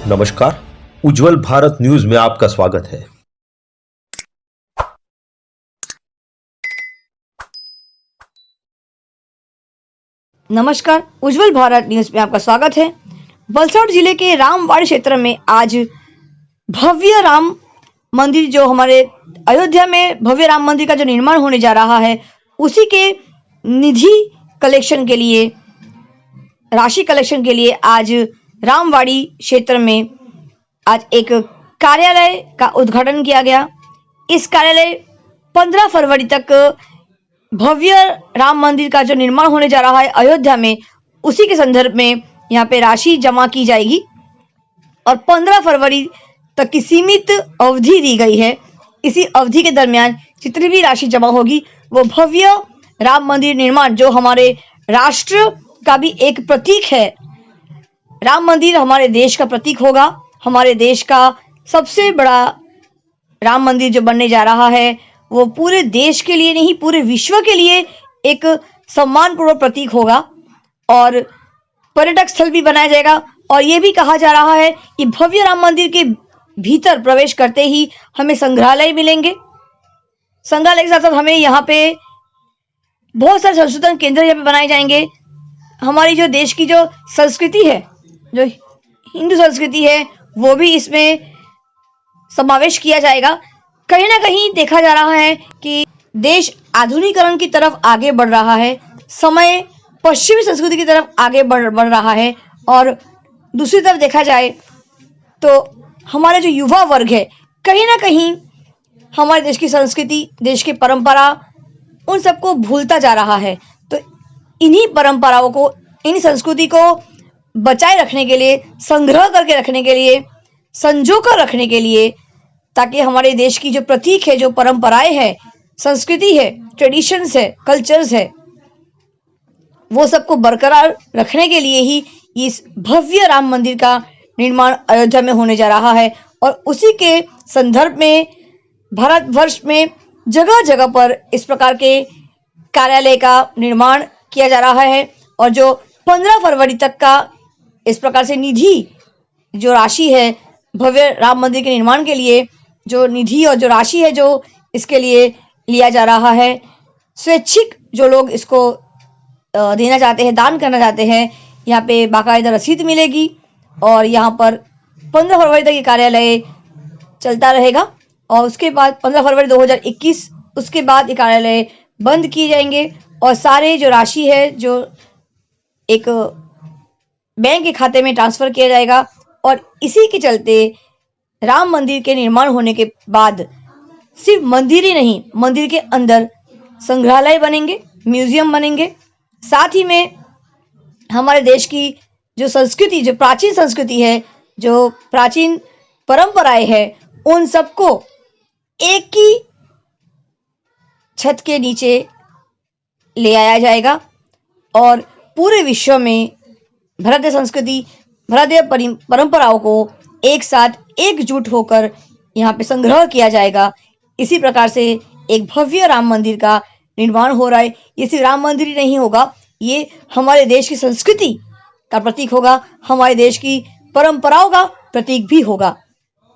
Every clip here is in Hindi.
नमस्कार, उज्जवल भारत न्यूज में आपका स्वागत है। नमस्कार, उज्जवल भारत न्यूज में आपका स्वागत है। वलसाड़ जिले के रामवाड़ी क्षेत्र में आज भव्य राम मंदिर, जो हमारे अयोध्या में भव्य राम मंदिर का जो निर्माण होने जा रहा है, उसी के निधि कलेक्शन के लिए, राशि कलेक्शन के लिए आज रामवाड़ी क्षेत्र में आज एक कार्यालय का उद्घाटन किया गया। इस कार्यालय 15 फरवरी तक भव्य राम मंदिर का जो निर्माण होने जा रहा है अयोध्या में, उसी के संदर्भ में यहाँ पे राशि जमा की जाएगी और 15 फरवरी तक की सीमित अवधि दी गई है। इसी अवधि के दरमियान जितनी भी राशि जमा होगी वो भव्य राम मंदिर निर्माण, जो हमारे राष्ट्र का भी एक प्रतीक है, राम मंदिर हमारे देश का प्रतीक होगा। हमारे देश का सबसे बड़ा राम मंदिर जो बनने जा रहा है, वो पूरे देश के लिए नहीं, पूरे विश्व के लिए एक सम्मानपूर्वक प्रतीक होगा और पर्यटक स्थल भी बनाया जाएगा। और ये भी कहा जा रहा है कि भव्य राम मंदिर के भीतर प्रवेश करते ही हमें संग्रहालय मिलेंगे। संग्रहालय के साथ साथ हमें यहाँ पे बहुत सारे संशोधन केंद्र यहाँ पे बनाए जाएंगे। हमारी जो देश की जो संस्कृति है, जो हिंदू संस्कृति है, वो भी इसमें समावेश किया जाएगा। कहीं ना कहीं देखा जा रहा है कि देश आधुनिकीकरण की तरफ आगे बढ़ रहा है, समय पश्चिमी संस्कृति की तरफ आगे बढ़ रहा है। और दूसरी तरफ देखा जाए तो हमारे जो युवा वर्ग है, कहीं ना कहीं हमारे देश की संस्कृति, देश की परंपरा, उन सबको भूलता जा रहा है। तो इन्हीं परंपराओं को, इन्हीं संस्कृति को बचाए रखने के लिए, संग्रह करके रखने के लिए, संजो कर रखने के लिए, ताकि हमारे देश की जो प्रतीक है, जो परंपराएं है, संस्कृति है, ट्रेडिशंस है, कल्चर्स है, वो सबको बरकरार रखने के लिए ही इस भव्य राम मंदिर का निर्माण अयोध्या में होने जा रहा है। और उसी के संदर्भ में भारतवर्ष में जगह जगह पर इस प्रकार के कार्यालय का निर्माण किया जा रहा है। और जो 15 फरवरी तक का इस प्रकार से निधि, जो राशि है भव्य राम मंदिर के निर्माण के लिए, जो निधि और जो राशि है जो इसके लिए लिया जा रहा है, स्वैच्छिक जो लोग इसको देना चाहते हैं, दान करना चाहते हैं, यहाँ पे बाकायदा रसीद मिलेगी और यहाँ पर 15 फरवरी तक ये कार्यालय चलता रहेगा। और उसके बाद 15 फरवरी 2021 उसके बाद ये कार्यालय बंद किए जाएंगे और सारे जो राशि है जो एक बैंक के खाते में ट्रांसफर किया जाएगा। और इसी के चलते राम मंदिर के निर्माण होने के बाद सिर्फ मंदिर ही नहीं, मंदिर के अंदर संग्रहालय बनेंगे, म्यूजियम बनेंगे। साथ ही में हमारे देश की जो संस्कृति, जो प्राचीन संस्कृति है, जो प्राचीन परंपराएं हैं, उन सबको एक ही छत के नीचे ले आया जाएगा और पूरे विश्व में भारतीय संस्कृति, भारतीय परंपराओं को एक साथ एकजुट होकर यहाँ पे संग्रह किया जाएगा। इसी प्रकार से एक भव्य राम मंदिर का निर्माण हो रहा है। ये सिर्फ राम मंदिर ही नहीं होगा, ये हमारे देश की संस्कृति का प्रतीक होगा, हमारे देश की परंपराओं का प्रतीक भी होगा।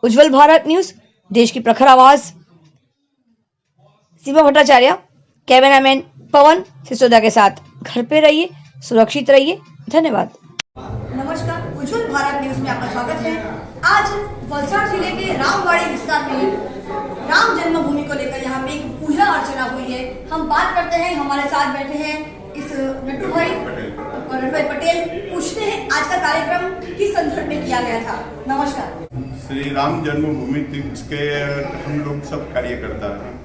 उज्जवल भारत न्यूज, देश की प्रखर आवाज, सीमा भट्टाचार्य, कैमरामैन पवन सिसोदिया के साथ। घर पे रहिए, सुरक्षित रहिए। धन्यवाद। नमस्कार, उज्जवल भारत न्यूज में आपका स्वागत है। आज वलसाड़ जिले के रामवाड़ी विस्तार में राम जन्मभूमि को लेकर यहाँ पे एक पूजा अर्चना हुई है। हम बात करते हैं, हमारे साथ बैठे हैं इस नट्टू भाई पटेल। पूछते हैं आज का कार्यक्रम किस संदर्भ में किया गया था। नमस्कार। श्री राम जन्मभूमि तीर्थ के हम लोग सब कार्यकर्ता हैं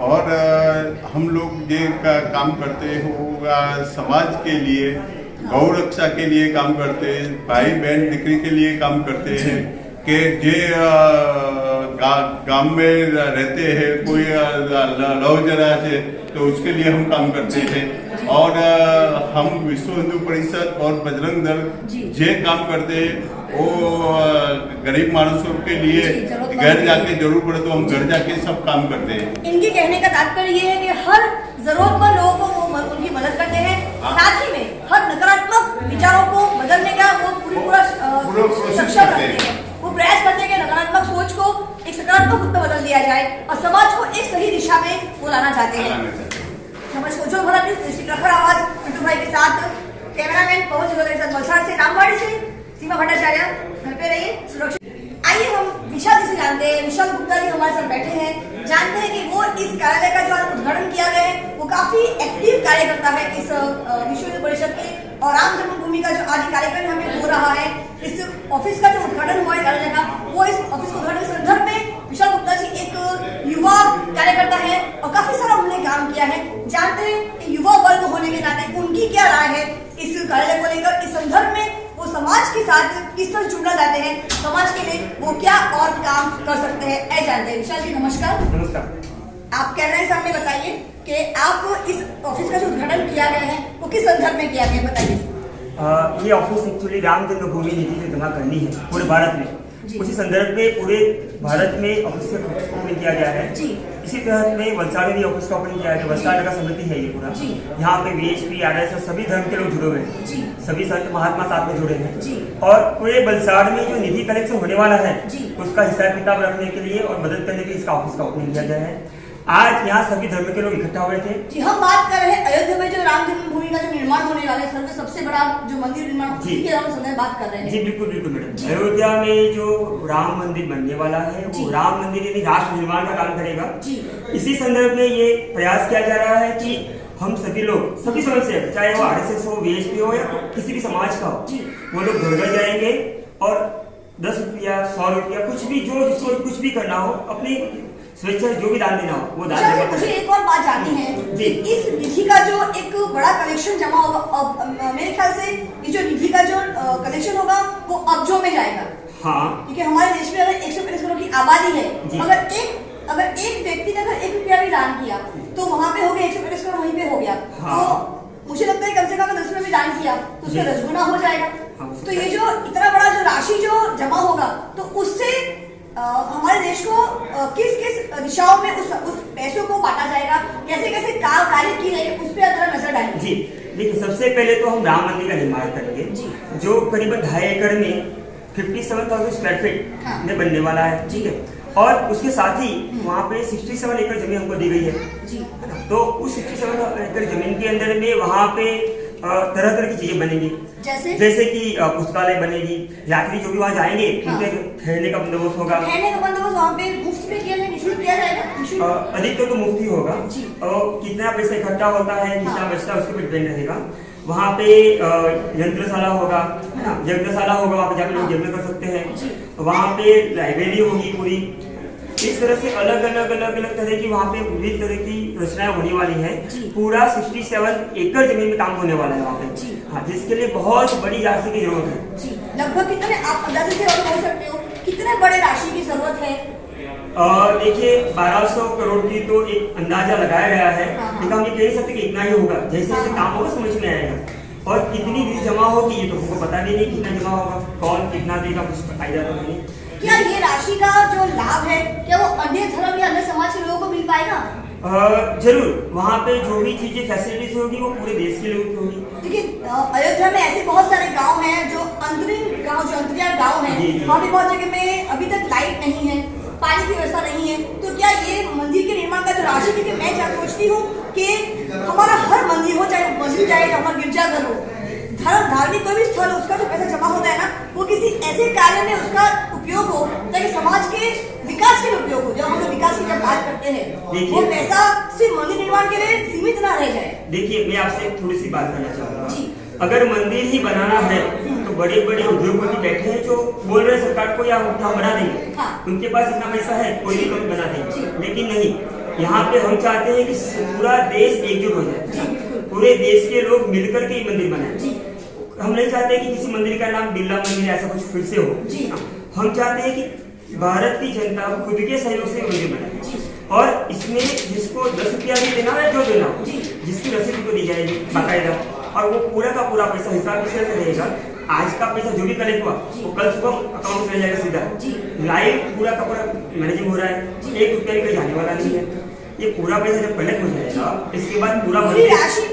और हम लोग ये काम करते होगा समाज के लिए, गौ रक्षा के लिए काम करते हैं, भाई बहन दिकरी के लिए काम करते हैं कि जे गांव में रहते हैं, कोई लव जरा से, तो उसके लिए हम काम करते थे। और हम विश्व हिंदू परिषद और बजरंग दल जे काम करते हैं, वो गरीब मानुषों के लिए घर जाके जरूर पड़े तो हम घर जाके सब काम करते हैं। इनके कहने का तात्पर्य ये है कि हर जरूरतमंद लोगों को वो उनकी मदद करते हैं, साथ ही में हर नकारात्मक विचारों को बदलने का वो पूरा सुरक्षा करते हैं, वो प्रयास करते हैं कि नकारात्मक सोच को एक सकारात्मक रूप में बदल दिया जाए और समाज को एक सही दिशा में वो लाना चाहते हैं। नमस्कार, उज्जवल भारत न्यूज़ डिस्ट्रिक्ट प्रखर आवाज पिंटू भाई के साथ, कैमरामैन पवन जोगल के साथ वलसाड़ से, रामवाड़ी से सीमा भट्टाचार्य। घर पे रहिए सुरक्षित। आइए हम विशाल जी से जानते हैं। विशाल गुप्ता जी हमारे साथ बैठे हैं, जानते हैं कि वो इस कार्यालय का जो आज उद्घाटन किया गया है वो काफी एक्टिव कार्यकर्ता है इस विश्व हिंदू परिषद के, और राम जन्मभूमि का जो आज कार्यक्रम हमें हो रहा है, इस ऑफिस का जो उद्घाटन हुआ है कार्यालय का, वो इस ऑफिस को उद्घाटन के संदर्भ में विशाल गुप्ता जी एक युवा कार्यकर्ता है और काफी सारा उन्होंने काम किया है। जानते हैं कि युवा वर्ग होने के नाते उनकी क्या राय है इस कार्यालय को लेकर, इस संदर्भ में वो समाज के साथ किस तरह जुड़ना चाहते हैं, समाज के लिए वो क्या और काम कर सकते हैं, ऐ जानते हैं। विशाल जी नमस्कार। नमस्कार। आप कैमरा के सामने बताइए कि आपको इस ऑफिस का जो उद्घाटन किया गया है वो किस संदर्भ में किया गया, बताइए। ये ऑफिस एक्चुअली राम जन्मभूमि निधि जो जमा करनी है पूरे भारत में, उसी संदर्भ में पूरे भारत में ऑफिस का ओपन किया गया है। इसी तरह में वलसाड़ में भी ऑफिस का ओपन किया है। वलसाड़ का समिति है ये पूरा, यहाँ पे VHP RSS सभी धर्म के लोग जुड़े हुए हैं, सभी संत महात्मा साथ में जुड़े हैं, और पूरे वलसाड़ में जो निधि कलेक्शन होने वाला है उसका हिसाब किताब रखने के लिए और मदद करने के लिए इसका ऑफिस का ओपनिंग किया गया है। आज यहाँ सभी धर्म के लोग इकट्ठा हुए थे। जी, हम बात कर रहे हैं अयोध्या में जो राम जन्मभूमि का जो निर्माण होने वाला है, सबसे बड़ा जो मंदिर निर्माण उसके संदर्भ में बात कर रहे हैं। जी बिल्कुल बिल्कुल मैडम, अयोध्या में जो राम मंदिर बनने वाला है वो राम मंदिर यानी राष्ट्र निर्माण का काम करेगा। इसी संदर्भ में ये प्रयास किया जा रहा है कि हम सभी लोग, सभी समाज से, चाहे वो RSS हो, VHP हो या किसी भी समाज का हो, वो लोग घर घर जाएंगे और 10 रुपया 100 रुपया कुछ भी, जो जिसको कुछ भी करना हो, अपनी स्वेच्छा जो भी दान देना हो वो दान देगा। मुझे एक और बात जाननी है कि इस निधि का जो एक बड़ा कलेक्शन जमा होगा, मेरे ख्याल से ये जो निधि का जो कलेक्शन होगा वो अब्जों में जाएगा। हाँ, क्योंकि हमारे देश में अगर 150 करोड़ की आबादी है, अगर एक व्यक्ति ने अगर 1 रुपया भी दान किया तो वहाँ पे हो गया 150 करोड़, वहीं पे हो गया। तो मुझे लगता है कम से कम 10 रुपये भी दान किया तो उसका 10 गुना हो जाएगा। तो ये जो इतना बड़ा जो राशि जो जमा होगा तो उससे हमारे देश को किस किस दिशाओं में उस पैसों को बांटा जाएगा, कैसे कैसे कार्य किए जाएंगे, उस पर जरा नजर डालिए। जी देखिए, सबसे पहले तो हम राम मंदिर का निर्माण करेंगे जो करीबन 2.5 एकड़ में 57,000 स्क्वायर फीट में बनने वाला है। ठीक है, और उसके साथ ही वहाँ पे 67 एकड़ जमीन हमको दी गई है। तो उस 67 एकड़ जमीन के अंदर में वहाँ पे तरह तरह की चीजें बनेंगी, जैसे कि पुस्तकालय बनेगी, यात्री जो भी वहाँ जाएंगे उनके ठहरने का बंदोबस्त होगा। ठहरने का बंदोबस्त वहाँ पे मुफ्त में किया जाएगा, निःशुल्क किया जाएगा? अधिकतर तो मुफ्त ही होगा, और कितना पैसा इकट्ठा होता है, कितना बचता है उसके ऊपर डिपेंड रहेगा। वहाँ पे यंत्रशाला होगा, है ना, यज्ञशाला होगा, वहाँ पे जाकर लोग यज्ञ कर सकते हैं। वहाँ पे लाइब्रेरी होगी पूरी। इस तरह से अलग अलग तरह की वहाँ पे विभिन्न तरह की रचनाएं होने वाली है। पूरा 67 एकड़ जमीन में काम होने वाला है वहाँ पे। हाँ, जिसके लिए बहुत बड़ी राशि की जरूरत है। लगभग कितने, आप अंदाजे से बोल सकते हो कितने बड़े राशि की जरूरत है? देखिए 1200 करोड़ की तो एक अंदाजा लगाया गया है, लेकिन हम ये कह नहीं सकते कि इतना ही होगा। जैसे जैसे काम होगा समझ में आएगा, और कितनी निधि जमा होगी ये तो हमको पता भी नहीं कितना जमा होगा, कौन कितना देगा, कुछ आइडिया तो नहीं। क्या ये राशि का जो लाभ है क्या वो अन्य धर्म या अन्य समाज के लोगों को मिल पाएगा? जरूर, वहाँ पे जो भी चीजें फैसिलिटीज होगी वो पूरे देश के लोगों की होगी। देखिए अयोध्या में ऐसे बहुत सारे गांव हैं जो अंतरिम गांव, जो अंतरियाल गांव हैं, वहाँ भी बहुत जगह में अभी तक लाइट नहीं है, पानी की व्यवस्था नहीं है। तो क्या ये मंदिर के निर्माण का जो राशि, क्योंकि मैं क्या सोचती हूँ कि हमारा हर मंदिर हो, चाहे मस्जिद, चाहे हमारा गिरजाघर हो, धार्मिक कोई भी स्थल, उसका जो पैसा जमा होता है ना, वो किसी ऐसे कार्य में उसका उपयोग हो ताकि समाज के विकास के लिए उपयोग हो। जब हम लोग विकास की जब बात करते हैं वो पैसा सिर्फ मंदिर निर्माण के लिए सीमित ना रह जाए। देखिए मैं आपसे थोड़ी सी बात करना चाहूँगा। अगर मंदिर ही बनाना है तो बड़े बड़े उद्योगपति बैठे हैं जो बोल रहे हैं सरकार को या हम बना देंगे, उनके पास इतना पैसा है, कोई भी कम बना देंगे, लेकिन नहीं। यहाँ पे हम चाहते हैं कि पूरा देश एकजुट हो जाए, पूरे देश के लोग मिलकर के मंदिर बनाए। हम नहीं चाहते कि किसी मंदिर का नाम बिरला मंदिर ऐसा कुछ फिर से हो। हम चाहते हैं कि भारत की जनता खुद के सहयोग से मंदिर बनाए, और इसमें जिसको 10 रुपया भी देना है, जो देना हो, जिसकी रसीद को दी जाएगी बाकायदा, और वो पूरा का पूरा पैसा हिसाब से रहेगा। आज का पैसा जो भी कलेक्ट हुआ वो कल सुबह अकाउंट में जाएगा सीधा लाइव, पूरा का पूरा मैनेजिंग हो रहा है, 1 रुपया भी कहीं जाने वाला नहीं है। ये पूरा पैसा जब कलेक्ट हो जाएगा, इसके बाद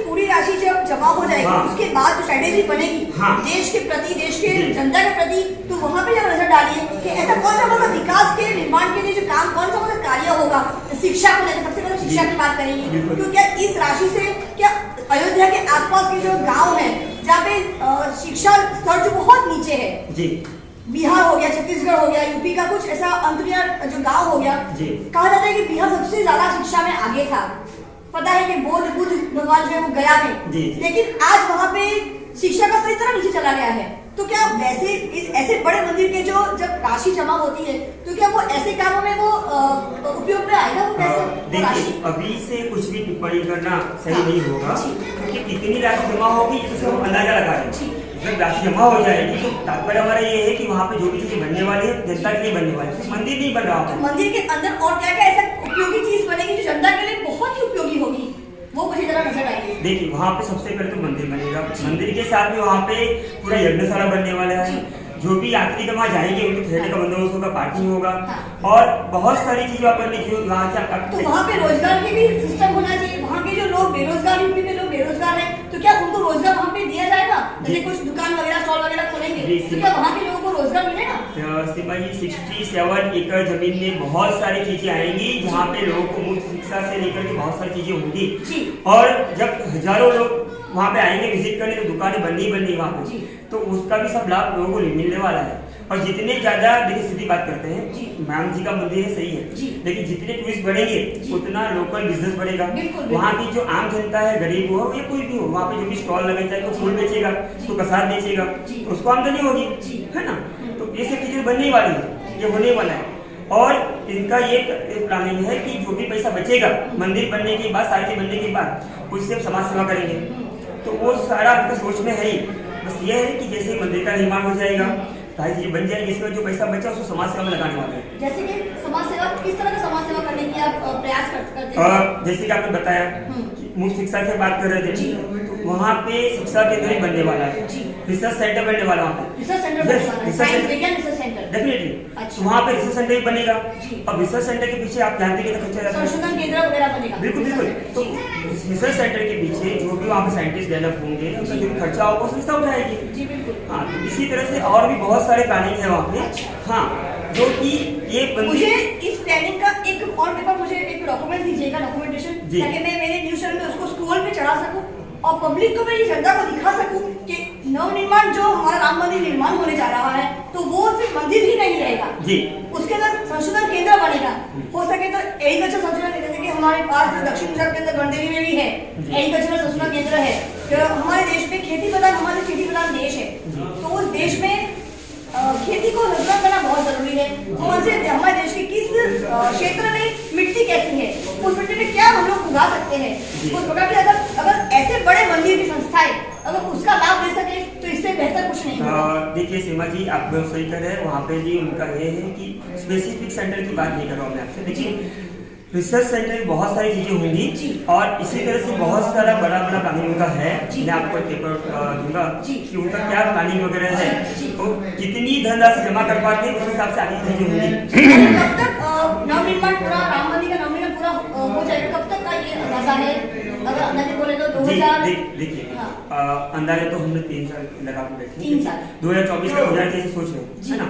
पूरी राशि जब जमा हो जाएगी, उसके बाद जो स्ट्रेटेजी बनेगी देश के प्रति, देश के जनता के प्रति, तो तो वहाँ पे जब नजर डालिए कि ऐसा कौन सा मतलब विकास के निर्माण के लिए जो काम कौन सा मतलब कार्य होगा, शिक्षा को लेकर सबसे पहले शिक्षा की बात करेंगे, क्योंकि इस राशि से क्या अयोध्या के आसपास के जो गांव हैं जहाँ पे शिक्षा स्तर जो बहुत नीचे है जी, बिहार हो गया, छत्तीसगढ़ हो गया, यूपी का कुछ ऐसा अंतरियार जो गांव हो गया, कहा जाता है कि बिहार सबसे ज्यादा शिक्षा में आगे था। पता है कि बौद्ध बुद्ध भगवान जो है वो गया में, लेकिन आज वहाँ पे शिक्षा का सही तरह नीचे चला गया है। तो क्या वैसे इस ऐसे बड़े मंदिर के जो जब राशि जमा होती है तो क्या वो ऐसे कामों में वो उपयोग में आएगा वो पैसा? देखिए अभी से कुछ भी टिप्पणी करना सही नहीं होगा, क्योंकि कितनी राशि जमा होगी इससे हम अंदाजा लगा रहे हैं। जब राशि जमा हो जाएगी तो तात्पर्य हमारा ये है कि वहाँ पे जो भी चीजें बनने वाली है जनता के लिए बनने वाली है, मंदिर नहीं बन रहा है। मंदिर के अंदर और क्या क्या ऐसा उपयोगी चीज बनेगी जो जनता के लिए बहुत ही उपयोगी होगी, वो मुझे जरा नजर आएगी। देखिए वहाँ पे सबसे पहले तो मंदिर बनेगा, मंदिर के साथ में वहाँ पे पूरा यज्ञशाला बनने वाला है, जो भी यात्री का वहाँ जाएंगे उनके ठहरने का बंदोबस्त होगा, पार्किंग होगा और बहुत सारी चीजें वहाँ पर लिखी होगी। वहाँ से तो वहाँ पे रोजगार के भी सिस्टम होना चाहिए। वहाँ के जो लोग बेरोजगार, यूपी में लोग बेरोजगार हैं, तो क्या उनको रोजगार वहाँ पे दिया जाएगा? जैसे कुछ दुकान वगैरह स्टॉल वगैरह खोलेंगे तो क्या वहाँ के लोगों को रोजगार मिलेगा? सीमा जी 67 एकड़ जमीन में बहुत सारी चीजें आएंगी जहाँ पे लोगों को मुफ्त शिक्षा से लेकर के बहुत सारी चीजें होंगी, और जब हजारों लोग वहाँ पे आएंगे विजिट करने तो दुकानें बननी वहाँ पे, तो उसका भी सब लाभ लोगों को मिलने वाला है। और जितने ज्यादा, देखिए सीधी बात करते हैं, मैम जी का मंदिर है सही है, लेकिन जितने टूरिस्ट बढ़ेंगे उतना लोकल बिजनेस बढ़ेगा। वहाँ की जो आम जनता है, गरीब हो या कोई भी हो, वहाँ पे जो भी स्टॉल लगे, चाहे कोई फूल बेचेगा तो प्रसाद बेचेगा तो उसको आमदनी होगी, है ना। तो ये सब चीजें बनने वाली है, ये होने वाला है। और इनका ये प्लानिंग है कि जो भी पैसा बचेगा मंदिर बनने के बाद, सारी चीज बनने के बाद, उससे हम समाज सेवा करेंगे। तो वो सारा आपका सोच में है ही, बस ये है कि जैसे मंदिर का निर्माण हो जाएगा, सारी चीजें बन जाएगी, इसमें जो पैसा बचा उसको समाज सेवा में लगाने वाले हैं। जैसे कि समाज सेवा, किस तरह का समाज सेवा करने की आप प्रयास करते हैं? जैसे कि आपने बताया मुफ्त शिक्षा की बात कर रहे थे, तो वहाँ पे शिक्षा केंद्र ही बनने वाला है, रिसर्च सेंटर बनने वाला है, वहाँ पे रिसर्च सेंटर बनने वाला है, साइंस विज्ञान रिसर्च सेंटर डेफिनेटली। अच्छा। वहाँ पे रिसर्च सेंटर ही बनेगा, और रिसर्च सेंटर के पीछे आप जानते हैं खर्चा जाता है, संशोधन केंद्र वगैरह बनेगा। बिल्कुल। तो रिसर्च सेंटर के पीछे जो भी वहाँ पे साइंटिस्ट डेवलप होंगे, उनका जो भी खर्चा होगा संस्था उठाएगी। जी बिल्कुल। हाँ, तो इसी तरह से और भी बहुत सारे प्लानिंग है वहाँ पे। हाँ, जो कि ये मुझे इस प्लानिंग का एक और पेपर, मुझे एक डॉक्यूमेंट दीजिएगा, डॉक्यूमेंटेशन, ताकि मैं मेरे न्यूज चैनल में उसको स्क्रॉल पे चढ़ा सकूं और पब्लिक को मैं ये जनता को दिखा सकूं कि नवनिर्माण जो हमारा राम मंदिर निर्माण होने जा रहा है, तो वो सिर्फ मंदिर ही नहीं रहेगा जी, उसके अंदर संशोधन केंद्र बनेगा। हो सके तो एग्रीकल्चर संशोधन केंद्र, जैसे कि हमारे पास दक्षिण गुजरात के अंदर गंडेरी में भी है एग्रीकल्चर संशोधन केंद्र है। तो हमारे देश में खेती प्रधान देश है, तो उस देश में खेती को संशोधन करना बहुत जरूरी है। कौन से हमारे देश के किस क्षेत्र में मिट्टी कैसी है, उस मिट्टी में क्या हम लोग उगा सकते हैं, उस प्रकार की अगर ऐसे बड़े मंदिर की संस्थाएं अगर उसका लाभ ले सके तो इससे बेहतर कुछ नहीं होगा। देखिए सीमा जी, आप सही कर रहे हैं, वहाँ पे भी उनका ये है कि स्पेसिफिक सेंटर की बात नहीं कर रहा हूँ मैं आपसे। देखिए रिसर्च सेंटर में बहुत सारी चीजें होंगी, और इसी तरह से बहुत सारा बड़ा प्लानिंग उनका है। मैं आपको पेपर दूंगा कि उनका क्या प्लानिंग वगैरह है, तो कितनी धनराशि जमा कर पाते हैं उस हिसाब से आगे चीजें होंगी। कब तक नवनिर्माण पूरा, राम मंदिर का नवनिर्माण पूरा हो जाएगा, कब तक का ये अंदाजा है? अगर अंदाजे बोले तो 2000। देखिए अंदाजा तो हमने 3 साल लगा के बैठे, 3 साल 2024 में हो जाए जैसे सोच रहे हैं, है ना।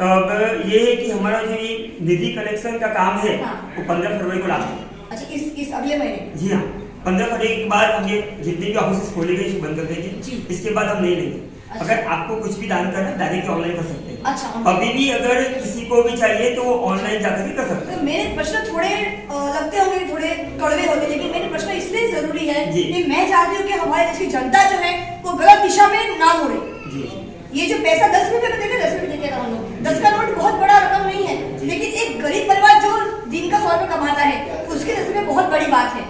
अब ये है कि हमारा जो ये निधि कलेक्शन का काम है वो 15 फरवरी को लास्ट है। अच्छा, इस अगले महीने? जी हाँ, 15 फरवरी के बाद हम ये जितने भी ऑफिस खोले गए बंद कर देंगे, इसके बाद हम नहीं लेंगे। अगर आपको कुछ भी दान करना है डायरेक्ट ऑनलाइन कर सकते हैं। अच्छा, अभी भी अगर किसी को भी चाहिए तो वो ऑनलाइन जाकर भी कर सकते हैं। तो मेरे प्रश्न थोड़े लगते होंगे, थोड़े कड़वे होंगे, लेकिन मेरे प्रश्न इसलिए जरूरी है कि मैं चाहती हूँ कि हमारे देश की जनता जो है वो गलत दिशा में ना मुड़े। ये जो पैसा 10 रुपए का देते, 10 रुपए देते हम लोग, 10 का नोट बहुत बड़ा रकम नहीं है, लेकिन एक गरीब परिवार जो दिन का 100 रुपए कमाता है उसके 10 रुपए बहुत बड़ी बात है।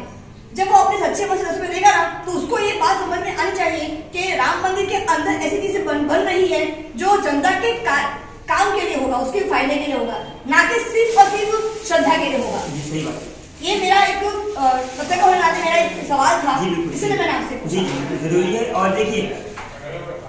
जब वो अपने सच्चे मन से 10 रुपए देगा ना, तो उसको ये बात समझ में आनी चाहिए कि राम मंदिर के अंदर ऐसी चीजें बन रही है जो जनता के काम के लिए होगा, उसके फायदे के लिए होगा, ना कि सिर्फ और सिर्फ श्रद्धा के लिए होगा। सही बात। ये मेरा एक पत्रकार होने नाते मेरा एक सवाल था, इसलिए मैंने आपसे पूछा। जी जरूरी है। और देखिए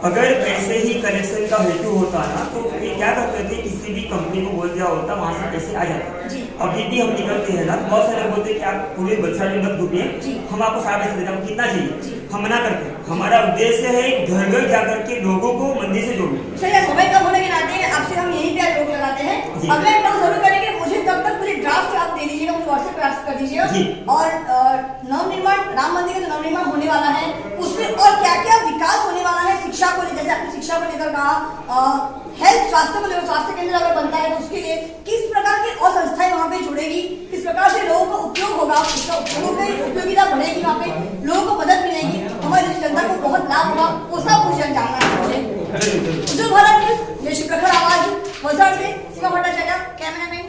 अगर पैसे ही कलेक्शन का हेतु होता ना तो ये क्या करते थे, किसी भी कंपनी को बोल दिया होता वहां से पैसे आ जाते। अभी भी हम निकलते हैं ना, बहुत सारे बोलते हैं कि आप पूरे बच्चा में मत डूबिए, हम आपको सारा पैसे देते हैं, कितना चाहिए हम मना करते हैं। हमारा उद्देश्य है घर घर जाकर के लोगों को मंदिर से जोड़ना। चलिए, समय कम होने के नाते आपसे हम यहीं पे रोक लगाते हैं। जी। अगला एक बात जरूर करेंगे, मुझे तब तक मुझे ड्राफ्ट आप दे दीजिएगा, मुझे व्हाट्सएप पे कर दीजिएगा। जी। और नवनिर्माण, राम मंदिर का जो नवनिर्माण होने वाला है उसमें और क्या क्या विकास होने वाला है, शिक्षा को लेकर, जैसे आपने शिक्षा को लेकर कहा, हेल्थ, स्वास्थ्य को लेकर, स्वास्थ्य केंद्र अगर बनता है तो उसके लिए किस प्रकार की और संस्थाएं वहाँ पे जुड़ेगी, किस प्रकार से लोगों को उपयोग होगा, उसका लोगों की उपयोगिता बढ़ेगी, वहाँ पे लोगों को मदद मिलेगी, हमारी जनता को बहुत लाभ होगा, वो सब मुझे जानना है। मुझे उज्ज्वल भारत न्यूज़, जय श्री प्रखर आवाज, वलसाड़ से शिवा भट्टाचार्य, कैमरामैन